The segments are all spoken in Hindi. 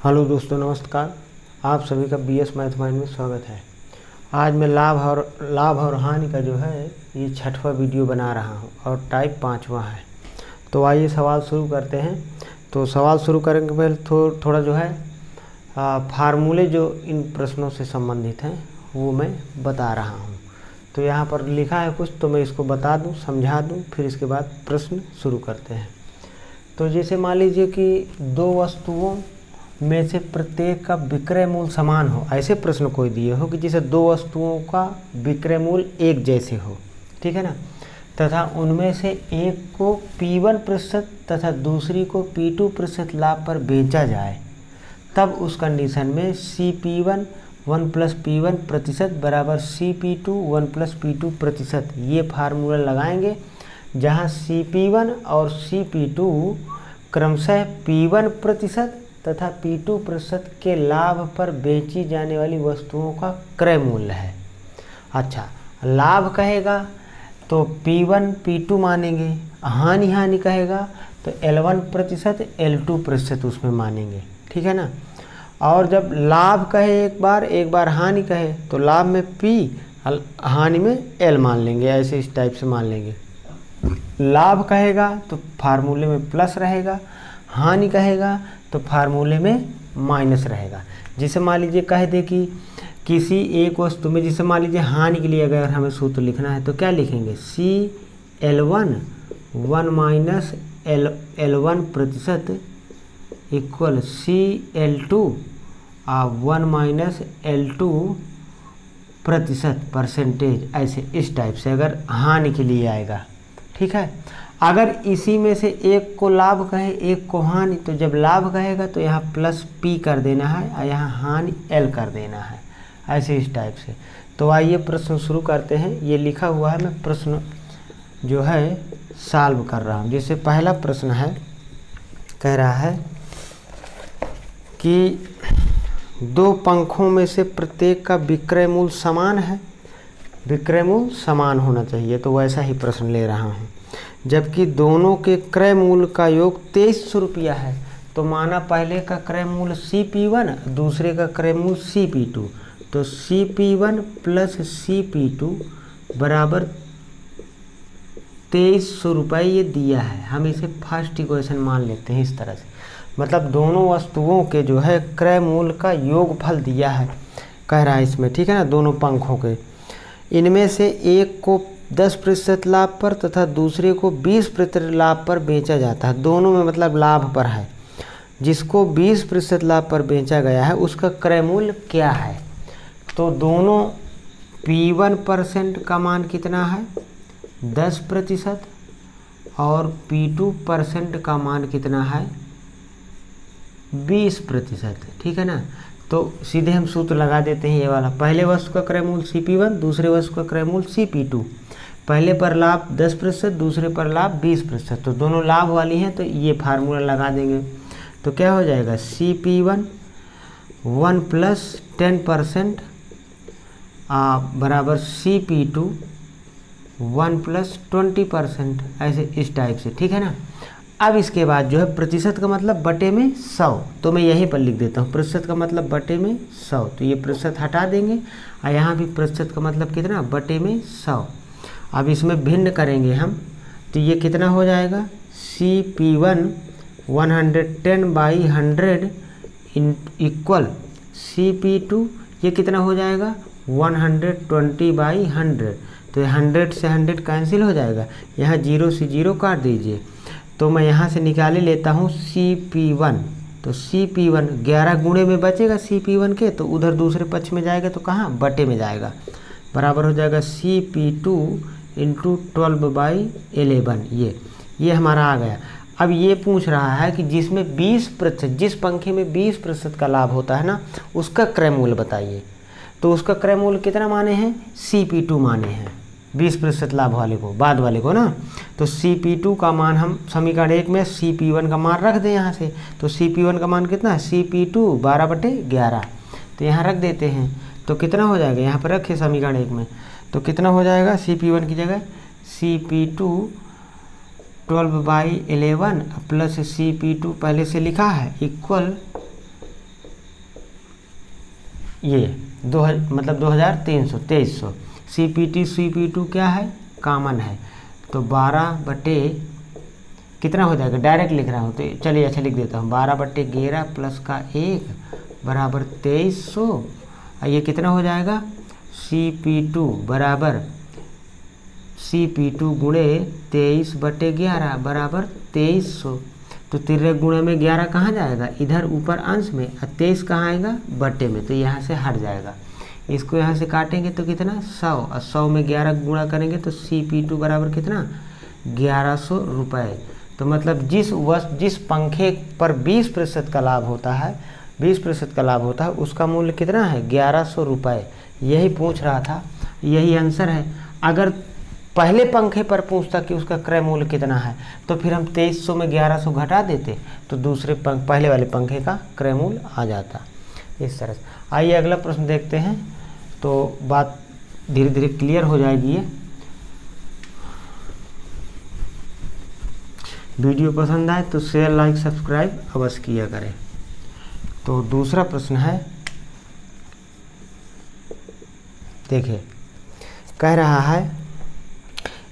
हेलो दोस्तों, नमस्कार। आप सभी का बीएस मैथ माइंड में स्वागत है। आज मैं लाभ और हानि का जो है ये 6वां वीडियो बना रहा हूँ और टाइप 5वां है। तो आइए सवाल शुरू करते हैं। तो सवाल शुरू करने के पहले थोड़ा जो है फार्मूले जो इन प्रश्नों से संबंधित हैं वो मैं बता रहा हूँ। तो यहाँ पर लिखा है कुछ, तो मैं इसको बता दूँ, समझा दूँ, फिर इसके बाद प्रश्न शुरू करते हैं। तो जैसे मान लीजिए कि दो वस्तुओं में से प्रत्येक का विक्रय मूल्य समान हो, ऐसे प्रश्न कोई दिए हो कि जैसे दो वस्तुओं का विक्रय मूल्य एक जैसे हो, ठीक है ना, तथा उनमें से एक को P1% तथा दूसरी को P2% लाभ पर बेचा जाए, तब उस कंडीशन में CP1 1+P1% बराबर CP2 1+P2%, ये फार्मूला लगाएंगे जहाँ CP1 और CP2 क्रमशः P1% तथा P2% के लाभ पर बेची जाने वाली वस्तुओं का क्रय मूल्य है। अच्छा, लाभ कहेगा तो P1 P2 मानेंगे, हानि कहेगा तो L1% L2% उसमें मानेंगे, ठीक है ना। और जब लाभ कहे एक बार हानि कहे तो लाभ में P, हानि में L मान लेंगे, ऐसे इस टाइप से मान लेंगे। लाभ कहेगा तो फार्मूले में प्लस रहेगा, हानि कहेगा तो फार्मूले में माइनस रहेगा। जिसे मान लीजिए कह दे कि किसी एक वस्तु में, जिसे मान लीजिए हानि के लिए अगर हमें सूत्र लिखना है तो क्या लिखेंगे, CL1 1 - L1% equal CL2 1 - L2% percentage, ऐसे इस टाइप से अगर हानि के लिए आएगा, ठीक है। अगर इसी में से एक को लाभ कहे एक को हानि, तो जब लाभ कहेगा तो यहाँ प्लस P कर देना है और यहाँ हानि L कर देना है, ऐसे इस टाइप से। तो आइए प्रश्न शुरू करते हैं। ये लिखा हुआ है, मैं प्रश्न जो है सॉल्व कर रहा हूँ। जैसे पहला प्रश्न है, कह रहा है कि दो पंखों में से प्रत्येक का विक्रय मूल्य समान है, विक्रय मूल्य समान होना चाहिए, तो वैसा ही प्रश्न ले रहा हूँ। जबकि दोनों के क्रय मूल्य का योग 2300 रुपया है, तो माना पहले का क्रय मूल्य CP1, दूसरे का क्रय मूल्य CP2, तो CP1 + CP2 बराबर 2300 रुपये ये दिया है। हम इसे फर्स्ट इक्वेशन मान लेते हैं इस तरह से, मतलब दोनों वस्तुओं के जो है क्रय मूल्य का योगफल दिया है, कह रहा है इसमें, ठीक है ना। दोनों पंखों के, इनमें से एक को 10% लाभ पर तथा दूसरे को 20% लाभ पर बेचा जाता है। दोनों में मतलब लाभ पर है। जिसको 20% लाभ पर बेचा गया है उसका क्रय मूल्य क्या है, तो दोनों P1% का मान कितना है 10% और P2% का मान कितना है 20%, ठीक है ना। तो सीधे हम सूत्र लगा देते हैं ये वाला। पहले वस्तु का क्रय मूल्य CP1, दूसरे वस्तु का क्रय मूल्य CP2। पहले पर लाभ 10%, दूसरे पर लाभ 20%, तो दोनों लाभ वाली हैं, तो ये फार्मूला लगा देंगे। तो क्या हो जाएगा, CP1 1 + 10% बराबर CP2 1 + 20%, ऐसे इस टाइप से, ठीक है ना। अब इसके बाद जो है प्रतिशत का मतलब बटे में 100, तो मैं यहीं पर लिख देता हूँ प्रतिशत का मतलब बटे में 100, तो ये प्रतिशत हटा देंगे और यहाँ भी प्रतिशत का मतलब कितना बटे में 100। अब इसमें भिन्न करेंगे हम, तो ये कितना हो जाएगा, CP1 110/100 इक्वल CP2, ये कितना हो जाएगा 120/100, तो 100 से 100 कैंसिल हो जाएगा, यहाँ 0 से 0 काट दीजिए। तो मैं यहाँ से निकाले लेता हूँ CP1, तो CP1 11 गुणे में बचेगा CP1 के, तो उधर दूसरे पक्ष में जाएगा तो कहाँ बटे में जाएगा, बराबर हो जाएगा CP2 × 12/11, ये हमारा आ गया। अब ये पूछ रहा है कि जिसमें 20%, जिस पंखे में 20% का लाभ होता है ना, उसका क्रय मूल्य बताइए। तो उसका क्रय मूल्य कितना माने हैं, CP2 माने हैं, 20% लाभ वाले को, बाद वाले को ना। तो CP2 का मान हम समीकरण 1 में CP1 का मान रख दें यहाँ से, तो CP1 का मान कितना है CP2 12/11, तो यहाँ रख देते हैं। तो कितना हो जाएगा, यहाँ पर रखे समीकरण 1 में, तो कितना हो जाएगा CP1 की जगह CP2 12/11 प्लस CP2 पहले से लिखा है इक्वल ये मतलब 2300 2300। CP2 क्या है, कॉमन है, तो 12 कितना हो जाएगा, डायरेक्ट लिख रहा हूँ तो चलिए अच्छा लिख देता हूँ, 12/11 प्लस का 1 बराबर 2300। ये कितना हो जाएगा, CP2 बराबर CP2 गुणे 23/11 बराबर 2300। तो 13 गुणे में 11 कहाँ जाएगा, इधर ऊपर अंश में, और 23 कहाँ आएगा, बटे में, तो यहाँ से हट जाएगा। इसको यहाँ से काटेंगे तो कितना 100, और 100 में 11 गुणा करेंगे तो CP2 बराबर कितना 1100 रुपये। तो मतलब जिस पंखे पर 20% का लाभ होता है, 20% का लाभ होता है, उसका मूल्य कितना है 1100 रुपये। यही पूछ रहा था, यही आंसर है। अगर पहले पंखे पर पूछता कि उसका क्रय मूल्य कितना है, तो फिर हम 2300 में 1100 घटा देते, तो दूसरे पहले वाले पंखे का क्रय मूल्य आ जाता, इस तरह से। आइए अगला प्रश्न देखते हैं, तो बात धीरे धीरे क्लियर हो जाएगी। ये वीडियो पसंद आए तो शेयर, लाइक, सब्सक्राइब अवश्य किया करें। तो दूसरा प्रश्न है, देखिए कह रहा है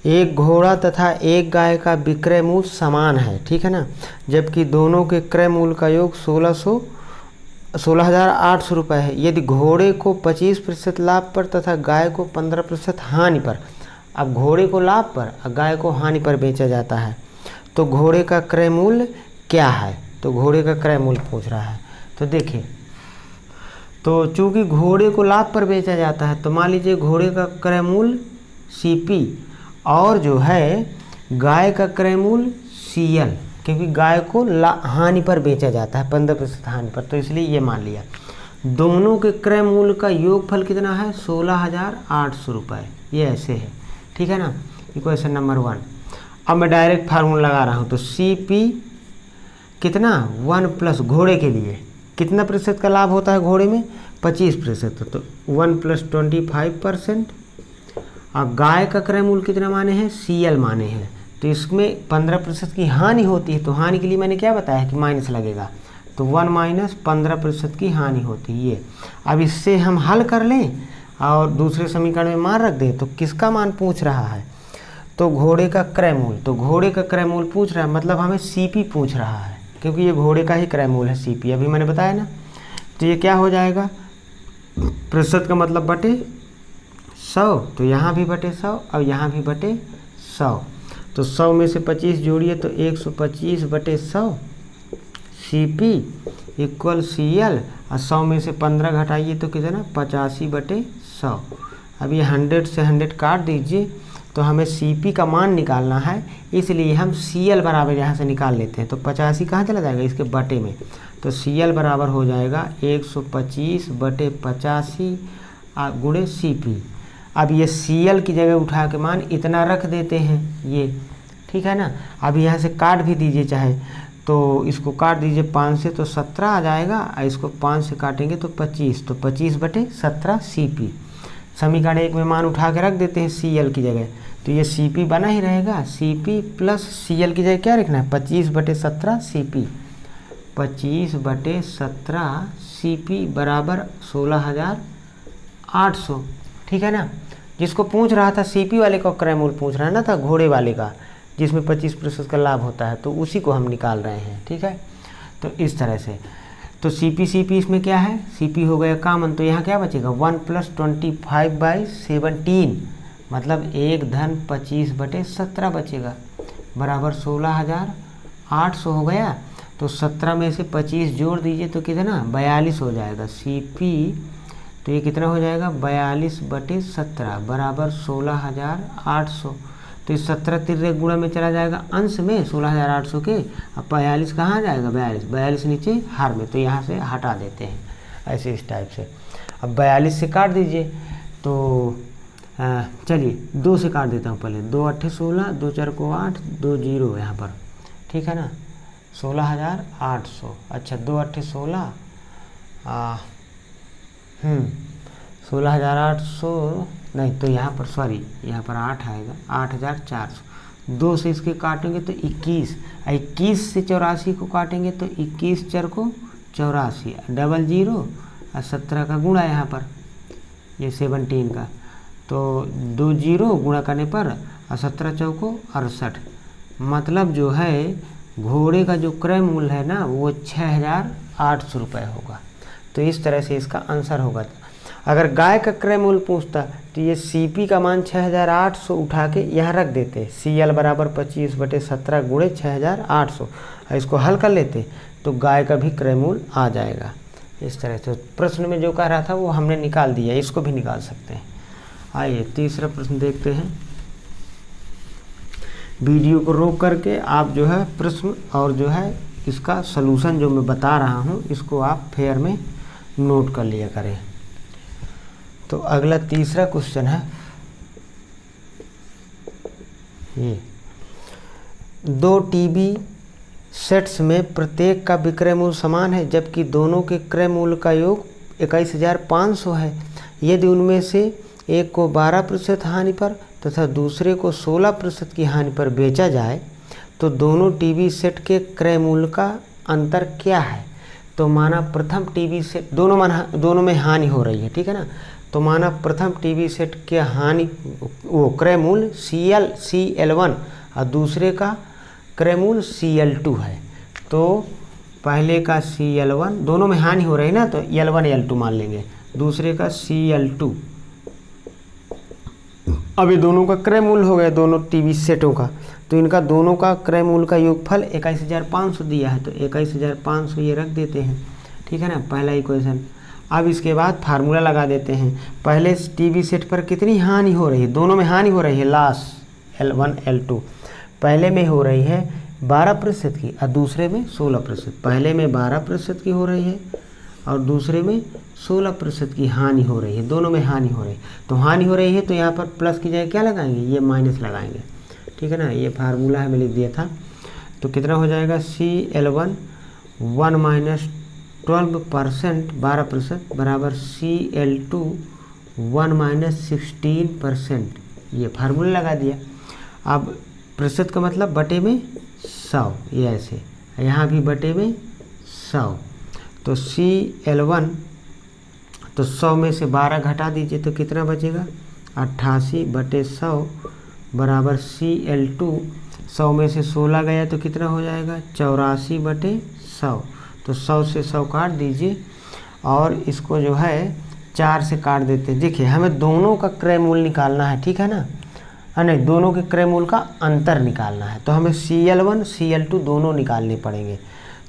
एक घोड़ा तथा एक गाय का विक्रय मूल्य समान है, ठीक है ना, जबकि दोनों के क्रय मूल्य का योग 16,800 रुपये है। यदि घोड़े को 25% लाभ पर तथा गाय को 15% हानि पर, अब घोड़े को लाभ पर और गाय को हानि पर बेचा जाता है, तो घोड़े का क्रय मूल्य क्या है। तो घोड़े का क्रय मूल्य पूछ रहा है। तो देखिए, तो चूंकि घोड़े को लाभ पर बेचा जाता है, तो मान लीजिए घोड़े का क्रय मूल्य CP और जो है गाय का क्रय मूल्य CL, क्योंकि गाय को हानि पर बेचा जाता है 15% हानि पर, तो इसलिए ये मान लिया। दोनों के क्रय मूल्य का योगफल कितना है 16,800 रुपये, ये ऐसे है, ठीक है ना। Equation number 1। अब मैं डायरेक्ट फार्मूला लगा रहा हूँ, तो CP कितना 1 प्लस घोड़े के लिए कितना प्रतिशत का लाभ होता है घोड़े में 25%, तो 1 + 25%। और गाय का क्रय मूल्य कितना माने हैं CL माने हैं, तो इसमें 15% की हानि होती है, तो हानि के लिए मैंने क्या बताया कि माइनस लगेगा, तो 1 - 15% की हानि होती है ये। अब इससे हम हल कर लें और दूसरे समीकरण में मान रख दें, तो किसका मान पूछ रहा है, तो घोड़े का क्रय मूल्य। तो घोड़े का क्रय मूल्य पूछ रहा है, मतलब हमें CP पूछ रहा है, क्योंकि ये घोड़े का ही क्रय मूल्य है CP, अभी मैंने बताया ना। तो ये क्या हो जाएगा, प्रतिशत का मतलब बटे 100, तो यहाँ भी बटे 100 और यहाँ भी बटे 100। तो 100 में से 25 जोड़िए तो 125/100 CP = CL, और 100 में से 15 घटाइए तो कितना 85/100। अब ये 100 से 100 काट दीजिए, तो हमें CP का मान निकालना है, इसलिए हम CL बराबर यहाँ से निकाल लेते हैं। तो 85 कहाँ चला जाएगा, इसके बटे में, तो CL बराबर हो जाएगा 125/85 गुणे CP। अब ये CL की जगह उठा के मान इतना रख देते हैं ये, ठीक है ना। अब यहाँ से काट भी दीजिए चाहे, तो इसको काट दीजिए 5 से तो 17 आ जाएगा, और इसको 5 से काटेंगे तो 25, तो 25/17 CP। समीकरण 1 में मान उठा के रख देते हैं CL की जगह, तो ये CP बना ही रहेगा। CP प्लस CL की जगह क्या रखना है 25/17 CP, 25/17 CP बराबर 16,800, ठीक है ना। जिसको पूछ रहा था CP वाले का क्रय मूल्य पूछ रहा है ना, था घोड़े वाले का, जिसमें 25% का लाभ होता है, तो उसी को हम निकाल रहे हैं, ठीक है। तो इस तरह से, तो CP इसमें क्या है, CP हो गया कॉमन, तो यहाँ क्या बचेगा 1 + 25/17, मतलब 1-25/17 बचेगा, बराबर 16,800 हो गया। तो 17 में से 25 जोड़ दीजिए तो कितना 42 हो जाएगा CP, तो ये कितना हो जाएगा 42/17 बराबर 16,800। तो इस 17 तिर्रे गुणा में चला जाएगा अंश में 16,800 के, अब 42 कहाँ जाएगा 42 नीचे हार में, तो यहाँ से हटा देते हैं ऐसे इस टाइप से। अब 42 से काट दीजिए, तो चलिए 2 से काट देता हूँ पहले, 2 × 8 = 16, 2 × 4 = 8, 2 0 यहाँ पर, ठीक है ना, 16,800। अच्छा 2 × 8 = 16, 16,800 नहीं, तो यहाँ पर सॉरी यहाँ पर 8 आएगा, 8,400। 2 से इसके काटेंगे तो 21, 21 से 84 को काटेंगे तो 21 × 4 = 84, 00 और 17 का गुणा यहाँ पर ये 17 का, तो 2 जीरो गुणा करने पर और 17 चौको 68, मतलब जो है घोड़े का जो क्रय मूल्य है ना वो 6,800 रुपये होगा। तो इस तरह से इसका आंसर होगा। अगर गाय का क्रय मूल्य पूछता तो ये CP का मान 6,800 उठा के यहाँ रख देते, CL बराबर 25/17 गुणे 6,800, और इसको हल कर लेते तो गाय का भी क्रय मूल्य आ जाएगा। इस तरह से प्रश्न में जो कह रहा था वो हमने निकाल दिया, इसको भी निकाल सकते हैं। आइए तीसरा प्रश्न देखते हैं। वीडियो को रोक करके आप जो है प्रश्न और जो है इसका सलूशन जो मैं बता रहा हूँ इसको आप फेयर में नोट कर लिया करें। तो अगला तीसरा क्वेश्चन है ये, 2 टीवी सेट्स में प्रत्येक का विक्रय मूल्य समान है जबकि दोनों के क्रय मूल्य का योग 21,500 है। यदि उनमें से एक को 12% हानि पर तथा दूसरे को 16% की हानि पर बेचा जाए तो दोनों टीवी सेट के क्रय मूल्य का अंतर क्या है। तो माना प्रथम टीवी सेट दोनों में हानि हो रही है, ठीक है ना। तो माना प्रथम टीवी सेट के हानि वो क्रय मूल्य CL1 और दूसरे का क्रय मूल्य CL2 है। तो पहले का CL1, दोनों में हानि हो रही है ना, तो L1 L2 मान लेंगे, दूसरे का CL2। अब ये दोनों का क्रय मूल्य हो गया दोनों टीवी सेटों का, तो इनका दोनों का क्रय मूल्य का योगफल 21,500 दिया है, तो 21,500 ये रख देते हैं, ठीक है ना, पहला इक्वेशन। अब इसके बाद फार्मूला लगा देते हैं। पहले टीवी सेट पर कितनी हानि हो रही है, दोनों में हानि हो रही है लॉस L1 L2। पहले में हो रही है 12% की और दूसरे में 16%। पहले में 12% की हो रही है और दूसरे में 16% की हानि हो रही है, दोनों में हानि हो रही है। तो हानि हो रही है तो यहाँ पर प्लस की जगह क्या लगाएंगे, ये माइनस लगाएंगे, ठीक है ना। ये फार्मूला हमें लिख दिया था। तो कितना हो जाएगा, CL1 1 - 12% 12% बराबर CL2 1 - 16%। ये फार्मूला लगा दिया। अब प्रतिशत का मतलब बटे में 100, ये ऐसे, यहाँ भी बटे में 100। तो CL1, तो 100 में से 12 घटा दीजिए तो कितना बचेगा, 88/100 बराबर CL2। 100 में से 16 गया तो कितना हो जाएगा, 84/100। तो 100 से 100 काट दीजिए और इसको जो है 4 से काट देते हैं। देखिए हमें दोनों का क्रय मूल्य निकालना है, ठीक है ना, नहीं दोनों के क्रय मूल्य का अंतर निकालना है। तो हमें CL1 CL2 दोनों निकालने पड़ेंगे।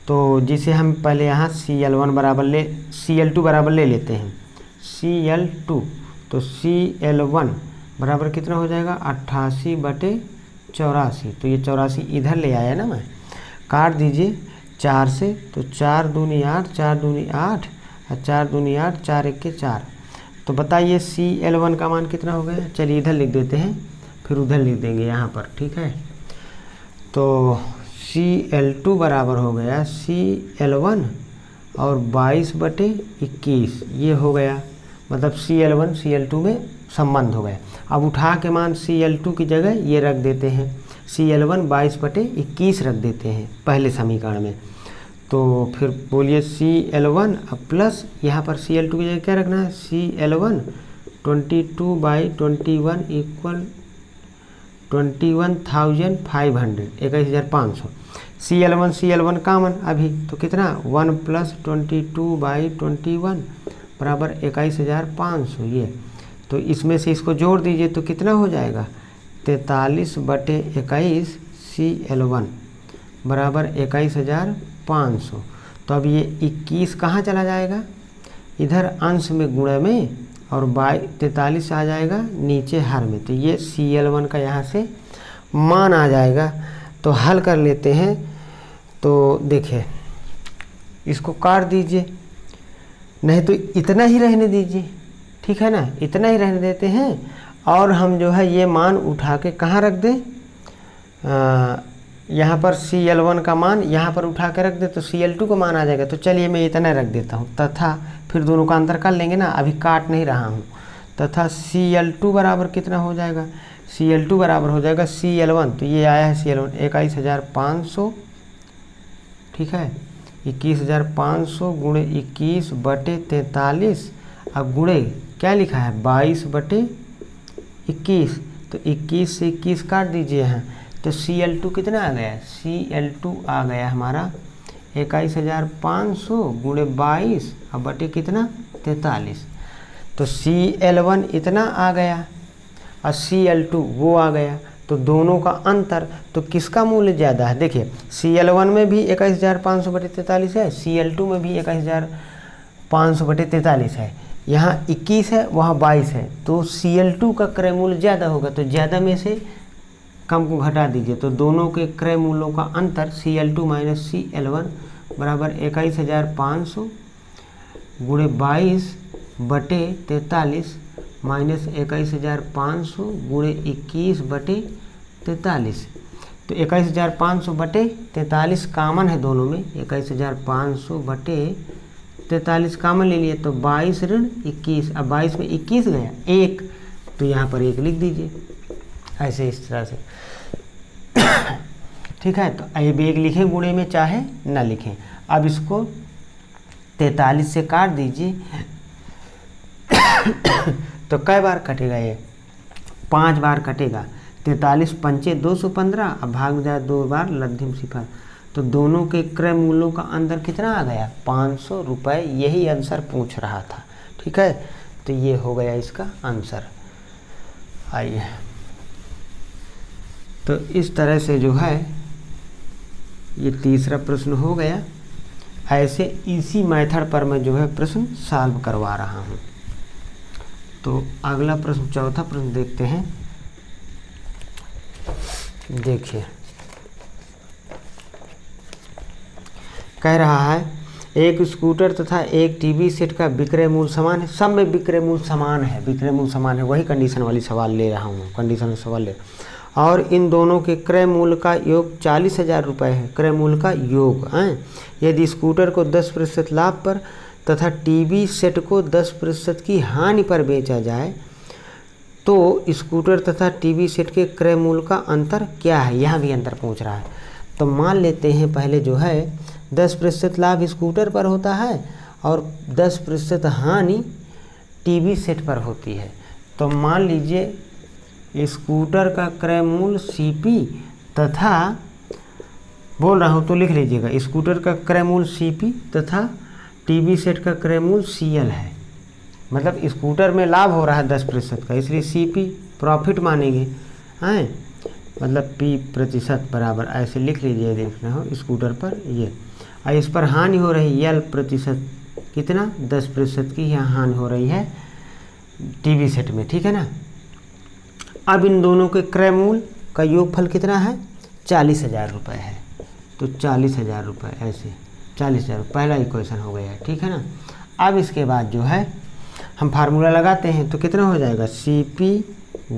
तो जिसे हम पहले यहाँ CL2 बराबर ले लेते हैं, CL2। तो CL1 बराबर कितना हो जाएगा, 88/84। तो ये 84 इधर ले आया ना मैं, काट दीजिए 4 से, तो 4 दूनी 8, 4 दूनी 8 और 4 दूनी 8, 4 1 4। तो बताइए CL1 का मान कितना हो गया। चलिए इधर लिख देते हैं, फिर उधर लिख देंगे यहाँ पर, ठीक है। तो CL2 बराबर हो गया CL1 और 22/21, ये हो गया, मतलब CL1 CL2 में संबंध हो गया। अब उठा के मान CL2 की जगह ये रख देते हैं, CL1 22/21 रख देते हैं पहले समीकरण में। तो फिर बोलिए CL1 अब प्लस यहाँ पर CL2 की जगह क्या रखना है, CL1 22/21 इक्वल 21,500 21,500। CL1 कामन अभी, तो कितना 1 + 22/21 बराबर 21,500 ये। तो इसमें से इसको जोड़ दीजिए तो कितना हो जाएगा, 43/21 CL1 बराबर 21,500। तो अब ये 21 कहाँ चला जाएगा, इधर अंश में गुणे में, और 43 आ जाएगा नीचे हर में। तो ये CL1 का यहाँ से मान आ जाएगा। तो हल कर लेते हैं। तो देखिए इसको काट दीजिए, नहीं तो इतना ही रहने दीजिए, ठीक है ना, इतना ही रहने देते हैं। और हम जो है ये मान उठा के कहाँ रख दें, यहाँ पर CL1 का मान यहाँ पर उठा के रख दे तो CL2 का मान आ जाएगा। तो चलिए मैं इतना रख देता हूँ, तथा फिर दोनों का अंतर कर लेंगे ना, अभी काट नहीं रहा हूँ। तथा CL2 बराबर कितना हो जाएगा, CL2 बराबर हो जाएगा CL1, तो ये आया है CL1 21,500, ठीक है। 21,500 गुणे 21/43 अब गुणे क्या लिखा है 22/21, तो 21 से 21 काट दीजिए हैं तो Cl2 कितना आ गया, Cl2 आ गया हमारा 21,500 गुणे 22 अब बटे कितना 43, तो Cl1 इतना आ गया और Cl2 वो आ गया, तो दोनों का अंतर, तो किसका मूल्य ज़्यादा है। देखिए Cl1 में भी 21,500/43 है, Cl2 में भी 21,500/43 है, यहाँ 21 है वहाँ 22 है, तो Cl2 का क्रय मूल्य ज़्यादा होगा, तो ज़्यादा में से कम को घटा दीजिए, तो दोनों के क्रय मूल्यों का अंतर Cl2 माइनस Cl1 बराबर 21,500 गुणे 22/43 माइनस 21,500 गुणे 21/43, तो 21,500/43 कामन है दोनों में, 21,500/43 कामन ले लिए, तो 22 ऋण 21, अब 22 में 21 गया 1, तो यहाँ पर 1 लिख दीजिए ऐसे इस तरह से। ठीक है, तो अब 1 लिखें गुणे में चाहे ना लिखें। अब इसको 43 से काट दीजिए तो कै बार कटेगा ये 5 बार कटेगा, 43 पंचे 215, अब भाग जाए 2 बार लद्धिम सिफर, तो दोनों के क्रय मूल्यों का अंतर कितना आ गया 500 रुपये, यही आंसर पूछ रहा था। ठीक है, तो ये हो गया इसका आंसर। आइए, तो इस तरह से जो है ये तीसरा प्रश्न हो गया। ऐसे इसी मेथड पर मैं जो है प्रश्न सॉल्व करवा रहा हूँ। तो अगला प्रश्न, चौथा प्रश्न देखते हैं। देखिए कह रहा है एक स्कूटर तथा एक टीवी सेट का विक्रय मूल्य समान है, सब में विक्रय मूल्य समान है, विक्रय मूल्य समान है, वही कंडीशन वाली सवाल ले रहा हूँ, कंडीशन सवाल ले, और इन दोनों के क्रय मूल्य का योग 40,000 रुपये है, क्रय मूल्य का योग है। यदि स्कूटर को 10% लाभ पर तथा टीवी सेट को 10% की हानि पर बेचा जाए तो स्कूटर तथा टीवी सेट के क्रय मूल्य का अंतर क्या है, यहाँ भी अंतर पूछ रहा है। तो मान लेते हैं पहले जो है 10% लाभ स्कूटर पर होता है और 10% हानि टीवी सेट पर होती है। तो मान लीजिए स्कूटर का क्रय मूल्य CP तथा, बोल रहा हूँ तो लिख लीजिएगा, स्कूटर का क्रय मूल्य CP तथा टीवी सेट का क्रय मूल्य CL है। मतलब स्कूटर में लाभ हो रहा है 10% का, इसलिए CP प्रॉफिट मानेंगे हैं, मतलब P% बराबर ऐसे लिख लीजिए, देखना हो स्कूटर पर ये, और इस पर हानि हो रही L%, कितना 10% की यहाँ हानि हो रही है टीवी सेट में। ठीक है ना। अब इन दोनों के क्रय मूल्य का योगफल कितना है 40,000 रुपये है, तो 40,000 रुपये ऐसे 40,000 पहला इक्वेशन हो गया है। ठीक है ना। अब इसके बाद जो है हम फार्मूला लगाते हैं तो कितना हो जाएगा CP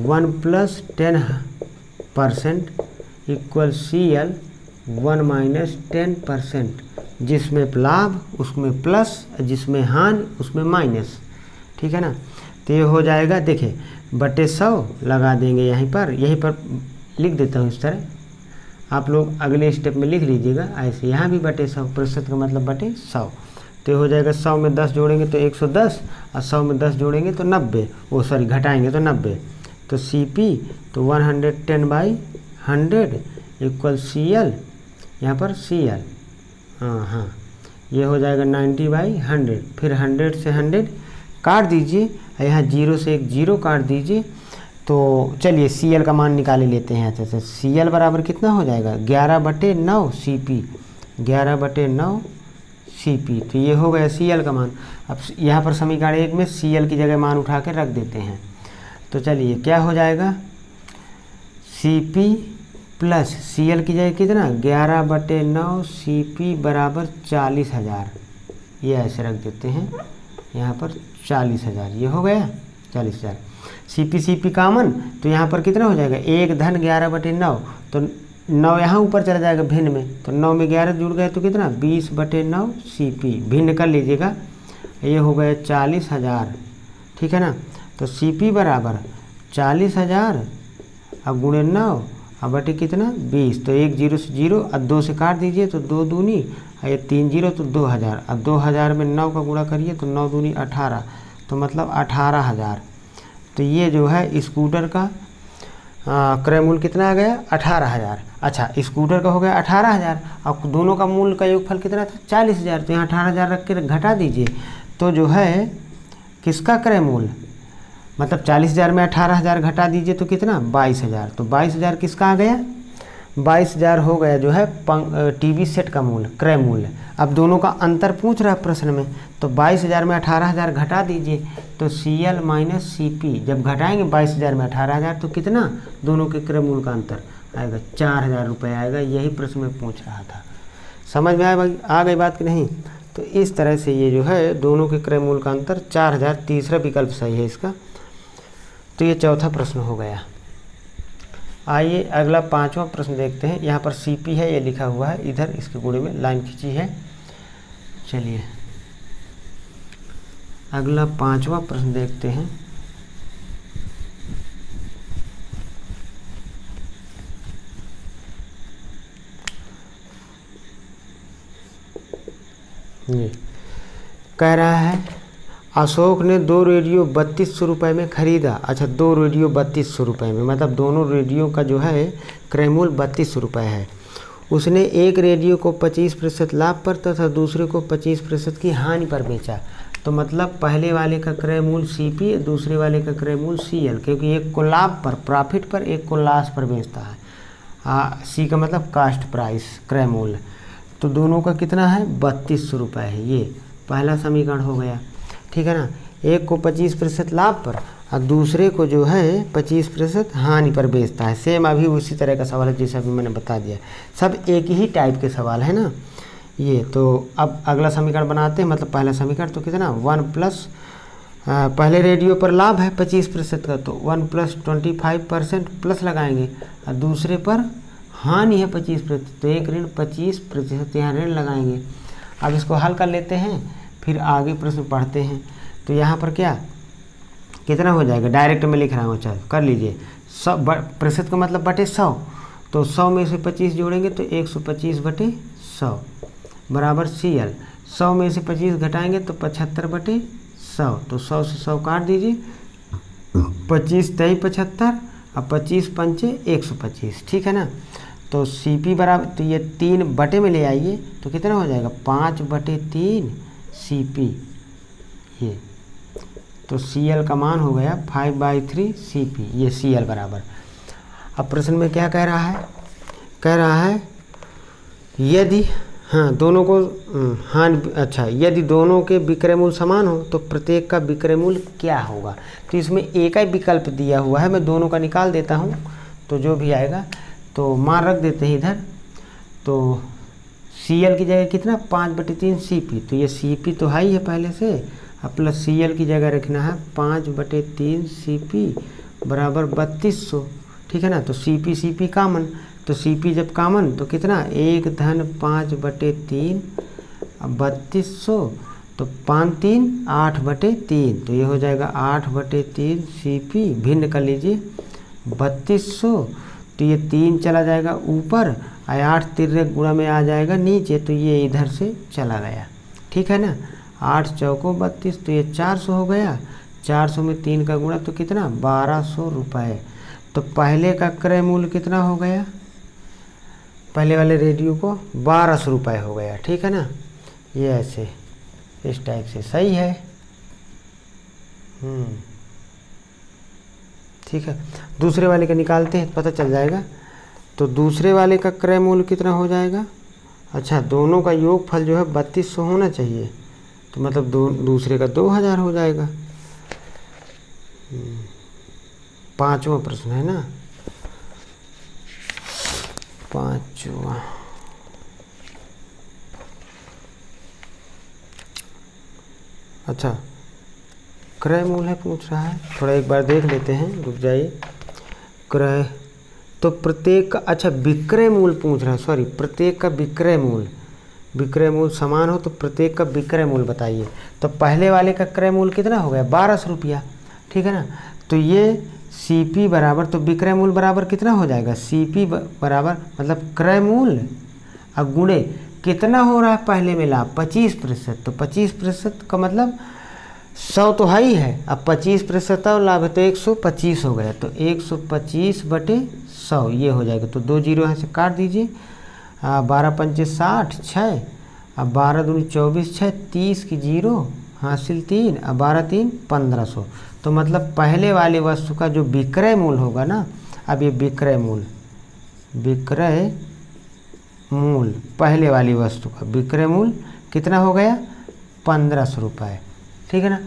1 + 10% इक्वल CL 1 - 10%, जिसमें लाभ उसमें प्लस, जिसमें हानि उसमें माइनस। ठीक है ना। तो ये हो जाएगा, देखिए बटे 100 लगा देंगे यहीं पर लिख देता हूँ इस तरह, आप लोग अगले स्टेप में लिख लीजिएगा ऐसे, यहाँ भी बटे 100% का मतलब बटे 100, तो ये हो जाएगा 100 में 10 जोड़ेंगे तो 110 और 100 में 10 जोड़ेंगे तो 90, वो सॉरी घटाएंगे तो 90, तो CP तो 110/100 इक्वल CL, यहाँ पर CL हाँ ये हो जाएगा 90/100, फिर 100 से 100 काट दीजिए, यहाँ 0 से एक 0 काट दीजिए। तो चलिए CL का मान निकाले लेते हैं अच्छे से। CL बराबर कितना हो जाएगा 11/9 CP, 11/9 CP, तो ये हो गया CL का मान। अब यहाँ पर समीकरण 1 में CL की जगह मान उठा के रख देते हैं, तो चलिए क्या हो जाएगा CP प्लस CL की जगह कितना 11/9 CP बराबर 40,000, ये ऐसे रख देते हैं यहाँ पर 40,000, ये हो गया 40,000। CP कामन, तो यहाँ पर कितना हो जाएगा 1 धन 11/9, तो 9 यहाँ ऊपर चला जाएगा भिन्न में, तो 9 में 11 जुड़ गए तो कितना 20/9 CP, भिन्न कर लीजिएगा, ये हो गया 40,000। ठीक है ना। तो CP बराबर 40,000 अब गुणे 9 अब बटे कितना 20, तो 1 0 से 0 और 2 से काट दीजिए तो 2 दूनी और ये 3 0 तो 2000, अब 2000 में 9 का गुणा करिए तो 9 दूनी 18, तो मतलब 18,000। तो ये जो है स्कूटर का क्रय मूल्य कितना आ गया 18,000। अच्छा, स्कूटर का हो गया 18,000 और दोनों का मूल्य का योगफल कितना था 40,000, तो यहाँ 18,000 रख के घटा दीजिए तो जो है किसका क्रय मूल्य, मतलब 40,000 में 18,000 घटा दीजिए तो कितना 22,000, तो 22,000 किसका आ गया 22,000 हो गया जो है टीवी सेट का मूल्य, क्रय मूल्य। अब दोनों का अंतर पूछ रहा है प्रश्न में, तो 22,000 में 18,000 घटा दीजिए तो CL माइनस CP, जब घटाएंगे 22,000 में 18,000 तो कितना दोनों के क्रय मूल्य का अंतर आएगा 4,000 रुपये आएगा। यही प्रश्न में पूछ रहा था। समझ में आ गई बात कि नहीं। तो इस तरह से ये जो है दोनों के क्रय मूल्य का अंतर 4,000, तीसरा विकल्प सही है इसका। तो ये चौथा प्रश्न हो गया। आइए अगला 5वां प्रश्न देखते हैं। यहाँ पर CP है, ये लिखा हुआ है, इधर इसके गुणे में लाइन खींची है। चलिए अगला 5वां प्रश्न देखते हैं। ये कह रहा है अशोक ने 2 रेडियो 3200 रुपये में ख़रीदा। अच्छा, 2 रेडियो 3200 रुपये में, मतलब दोनों रेडियो का जो है क्रय मूल्य 3200 रुपये है। उसने एक रेडियो को 25% लाभ पर तथा दूसरे को 25% की हानि पर बेचा। तो मतलब पहले वाले का क्रय मूल्य CP, दूसरे वाले का क्रय मूल्य CL, क्योंकि एक को लाभ पर प्रॉफिट पर, एक को लॉस पर बेचता है। C का मतलब कास्ट प्राइस, क्रय मूल्य। तो दोनों का कितना है 3200 रुपये है। ये पहला समीकरण हो गया, ठीक है ना। एक को 25% लाभ पर और दूसरे को जो है 25% हानि पर बेचता है। सेम अभी उसी तरह का सवाल है जैसा अभी मैंने बता दिया, सब एक ही टाइप के सवाल है ना ये। तो अब अगला समीकरण बनाते हैं, मतलब पहला समीकरण तो कितना 1 प्लस पहले रेडियो पर लाभ है 25% का, तो 1 प्लस 25% प्लस लगाएंगे और दूसरे पर हानि है 25%, तो एक ऋण 25% यहाँ ऋण लगाएंगे। अब इसको हल कर लेते हैं, फिर आगे प्रश्न पढ़ते हैं। तो यहाँ पर क्या कितना हो जाएगा, डायरेक्ट में लिख रहा हूँ, चल कर लीजिए। 100 प्रतिशत का मतलब बटे 100, तो 100 में से 25 जोड़ेंगे तो 125 बटे 100 बराबर CL। 100 में से 25 घटाएंगे तो 75 बटे 100, तो 100 से 100 काट दीजिए, 25 3 75 और 25 पंचे 125, ठीक है ना। तो CP बराबर, तो ये 3 बटे में ले आइए तो कितना हो जाएगा 5 बटे 3 CP ये, तो CL का मान हो गया 5/3 CP, ये CL बराबर। अब प्रश्न में क्या कह रहा है, कह रहा है यदि दोनों को अच्छा, यदि दोनों के विक्रय मूल्य समान हो तो प्रत्येक का विक्रय मूल्य क्या होगा। तो इसमें एक ही विकल्प दिया हुआ है, मैं दोनों का निकाल देता हूँ तो जो भी आएगा, तो मान रख देते हैं इधर। तो CL की जगह कितना 5/3 CP, तो ये CP तो हाई है पहले से, अब प्लस CL की जगह रखना है 5/3 CP बराबर 3200, ठीक है ना। तो CP कामन, तो CP जब कामन तो कितना 1 धन 5/3 3200, तो 5 3 8/3, तो ये हो जाएगा 8/3 CP, भिन्न कर लीजिए 3200, तो ये 3 चला जाएगा ऊपर और 8 तिर्रे गुणा में आ जाएगा नीचे, तो ये इधर से चला गया, ठीक है ना। 8 चौको 32, तो ये 400 हो गया। 400 में 3 का गुणा तो कितना 1200 रुपये। तो पहले का क्रय मूल्य कितना हो गया, पहले वाले रेडियो को 1200 रुपये हो गया, ठीक है ना। ये ऐसे इस टाइप से सही है, ठीक है। दूसरे वाले का निकालते हैं, पता चल जाएगा। तो दूसरे वाले का क्रय मूल्य कितना हो जाएगा, अच्छा दोनों का योगफल जो है 3200 होना चाहिए, तो मतलब दूसरे का 2000 हो जाएगा। 5वां प्रश्न है ना, 5वां। अच्छा, क्रय मूल्य है पूछ रहा है, थोड़ा एक बार देख लेते हैं, रुक जाइए। क्रय तो प्रत्येक का, अच्छा विक्रय मूल्य पूछ रहा है, सॉरी प्रत्येक का विक्रय मूल्य, विक्रय मूल्य समान हो तो प्रत्येक का विक्रय मूल्य बताइए। तो पहले वाले का क्रय मूल्य कितना हो गया 1200 रुपया, ठीक है ना। तो ये CP बराबर, तो विक्रय मूल्य बराबर कितना हो जाएगा, CP बराबर मतलब क्रय मूल्य और गुणे कितना हो रहा है पहले में लाभ 25%, तो 25% का मतलब 100 तो है ही है, अब 25% और लाभ है तो 125 हो गया, तो 125/100 ये हो जाएगा। तो 2 जीरो यहाँ से काट दीजिए, 12 पंचे 60 6, अब 12 दूनी 24 6 30 की 0 हासिल 3, अब 12 3 1500। तो मतलब पहले वाले वस्तु का जो विक्रय मूल्य होगा ना, अब ये विक्रय मूल्य पहले वाली वस्तु का विक्रय मूल्य कितना हो गया 1500 रुपये, ठीक है ना।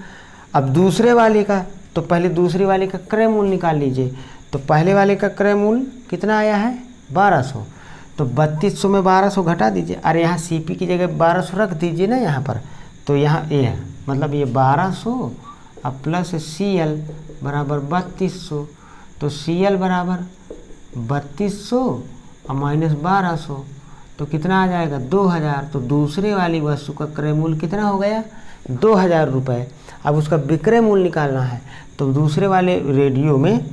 अब दूसरे वाले का, तो पहले दूसरे वाले का क्रय मूल्य निकाल लीजिए। तो पहले वाले का क्रय मूल्य कितना आया है 1200, तो 3200 में 1200 घटा दीजिए। अरे यहाँ CP की जगह 1200 रख दीजिए ना यहाँ पर, तो यहाँ ये है मतलब ये 1200 अब प्लस CL बराबर 3200, तो CL बराबर 3200 और माइनस 1200, तो कितना आ जाएगा 2000। तो दूसरे वाली वस्तु का क्रय मूल्य कितना हो गया 2000 रुपये। अब उसका विक्रय मूल्य निकालना है, तो दूसरे वाले रेडियो में,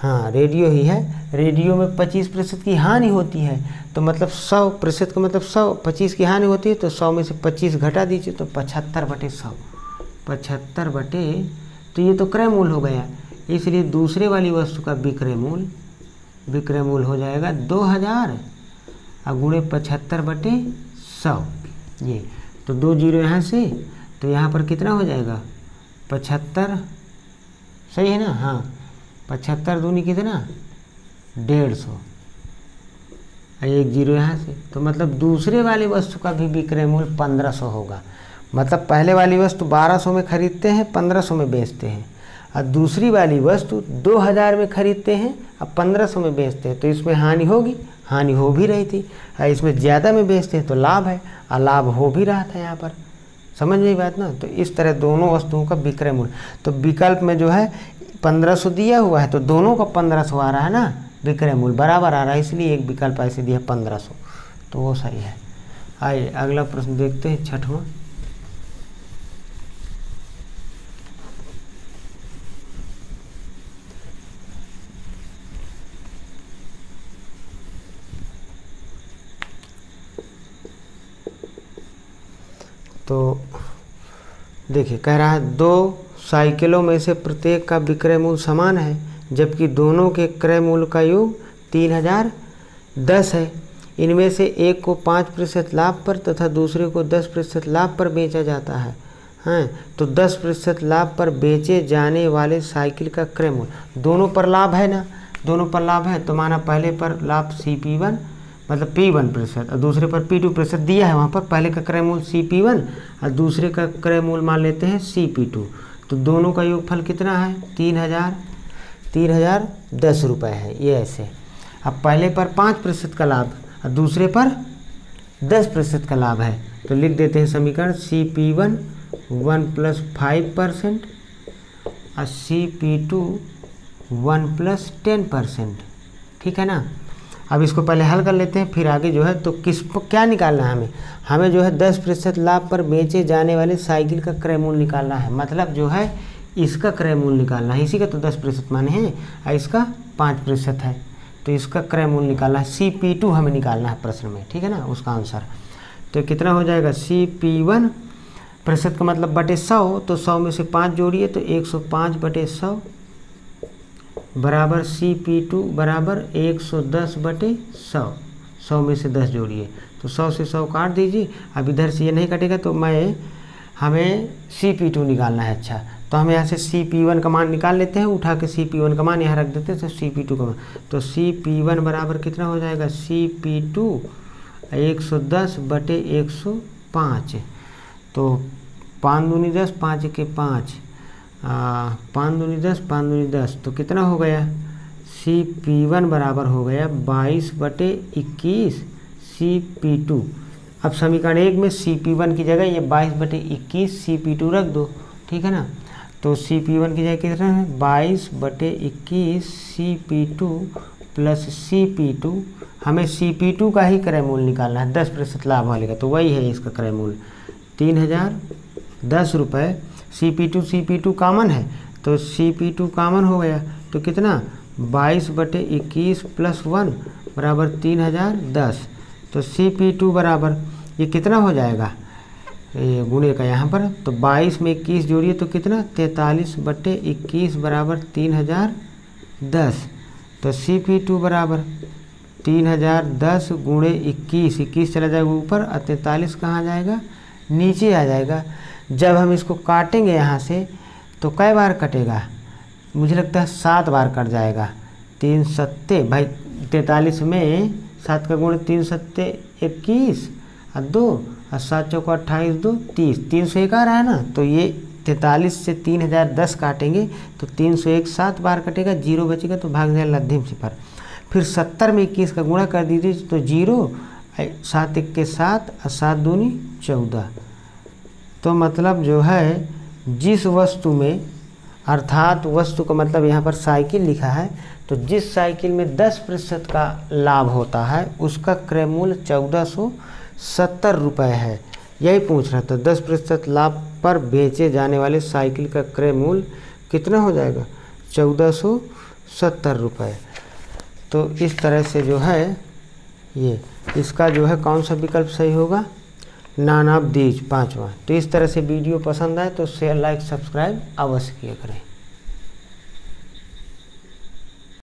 हाँ रेडियो ही है, रेडियो में 25% की हानि होती है, तो मतलब 100% का मतलब 100, 25 की हानि होती है, तो 100 में से 25 घटा दीजिए, तो 75/100, 75 तो ये तो क्रय मूल्य हो गया, इसलिए दूसरे वाली वस्तु का विक्रय मूल्य हो जाएगा 2000 और गुणे 75/100 ये, तो 2 जीरो यहाँ से, तो यहाँ पर कितना हो जाएगा 75, सही है ना, हाँ 75 दूनी कितना 150 और 1 जीरो यहाँ से, तो मतलब दूसरे वाली वस्तु का भी विक्रय मूल्य 1500 होगा। मतलब पहले वाली वस्तु 1200 में खरीदते हैं 1500 में बेचते हैं, और दूसरी वाली वस्तु 2000 में खरीदते हैं अब 1500 में बेचते हैं, तो इसमें हानि होगी, हानि हो भी रही थी, और इसमें ज़्यादा में बेचते हैं तो लाभ है, और लाभ हो भी रहा था यहाँ पर, समझ गई बात ना। तो इस तरह दोनों वस्तुओं का विक्रय मूल्य, तो विकल्प में जो है 1500 दिया हुआ है, तो दोनों का 1500 आ रहा है ना, विक्रय मूल्य बराबर आ रहा है, इसलिए एक विकल्प ऐसे दिया 1500, तो वो सही है। आइए अगला प्रश्न देखते हैं, 6वां। तो देखिए कह रहा है 2 साइकिलों में से प्रत्येक का विक्रय मूल्य समान है, जबकि दोनों के क्रय मूल्य का योग 3010 है। इनमें से एक को 5% लाभ पर तथा दूसरे को 10% लाभ पर बेचा जाता है, तो 10% लाभ पर बेचे जाने वाले साइकिल का क्रय मूल्य, दोनों पर लाभ है ना, दोनों पर लाभ है, तो माना पहले पर लाभ CP1 मतलब P1% और दूसरे पर P2% दिया है, वहाँ पर पहले का क्रय मूल्य CP1 और दूसरे का क्रय मूल्य मान लेते हैं CP2, तो दोनों का योगफल कितना है 3010 रुपये है, ये ऐसे। अब पहले पर 5% का लाभ और दूसरे पर 10% का लाभ है, तो लिख देते हैं समीकरण CP1 1 + 5% और CP2 1 + 10%, ठीक है ना। अब इसको पहले हल कर लेते हैं, फिर आगे जो है तो क्या निकालना है हमें जो है 10% लाभ पर बेचे जाने वाले साइकिल का क्रय मूल्य निकालना है, मतलब जो है इसका क्रय मूल्य निकालना है, इसी का तो 10% माने हैं और इसका 5% है, तो इसका क्रय मूल्य निकालना है, CP2 हमें निकालना है प्रश्न में, ठीक है ना, उसका आंसर। तो कितना हो जाएगा CP1 प्रतिशत का मतलब बटे 100, तो 100 में से 5 जोड़िए तो 105/100 बराबर CP2 बराबर 110/100, 100 में से 10 जोड़िए तो 100 से 100 काट दीजिए। अब इधर से ये नहीं कटेगा, तो हमें CP2 निकालना है। अच्छा, तो हम यहाँ से CP1 का मान निकाल लेते हैं, उठा के CP1 का मान यहाँ रख देते हैं, तो CP2 का मान, तो CP1 बराबर कितना हो जाएगा CP2 110/105, तो 5 दूनी 10 5 के 5 5 दूनी 10 5 दूनी 10, तो कितना हो गया CP1 बराबर हो गया 22/21 CP2। अब समीकरण 1 में CP1 की जगह ये 22/21 CP2 रख दो, ठीक है ना, तो CP1 की जगह कितना है 22/21 CP2 प्लस CP2, हमें CP2 का ही क्रय मूल्य निकालना है 10% लाभ वाले का, तो वही है इसका क्रय मूल्य 3010 रुपये। CP2 कॉमन है, तो CP2 कॉमन हो गया, तो कितना 22/21 + 1 बराबर 3010। तो CP2 बराबर ये कितना हो जाएगा, ये गुणे का यहाँ पर, तो 22 में 21 जोड़िए तो कितना 43/21 बराबर 3010। तो CP2 बराबर 3010 गुणे 21, 21 चला जाएगा ऊपर और 43 कहाँ जाएगा, नीचे आ जाएगा। जब हम इसको काटेंगे यहाँ से तो कै बार कटेगा, मुझे लगता है 7 बार कट जाएगा। 3 सत्ते भाई 43 में 7 का गुण 3 सत्ते 21 और 2 और 7 चौका 28 2 30, 301 आ रहा है ना। तो ये 43 से 3010 काटेंगे तो 301 7 बार कटेगा, 0 बचेगा तो भाग जाएगा लद्धिम सिफर। फिर 70 में 21 का गुणा कर दीजिए तो 0, 7 1 के 7 और 7 दूनी 14। तो मतलब जो है जिस वस्तु में, अर्थात वस्तु का मतलब यहाँ पर साइकिल लिखा है, तो जिस साइकिल में 10% का लाभ होता है उसका क्रय मूल्य 1470 रुपये है। यही पूछ रहा था, 10% लाभ पर बेचे जाने वाले साइकिल का क्रय मूल्य कितना हो जाएगा, 1470 रुपये। तो इस तरह से जो है ये इसका जो है कौन सा विकल्प सही होगा, नॉन ऑफ दीज 5वां। तो इस तरह से वीडियो पसंद आए तो शेयर लाइक सब्सक्राइब अवश्य किया करें।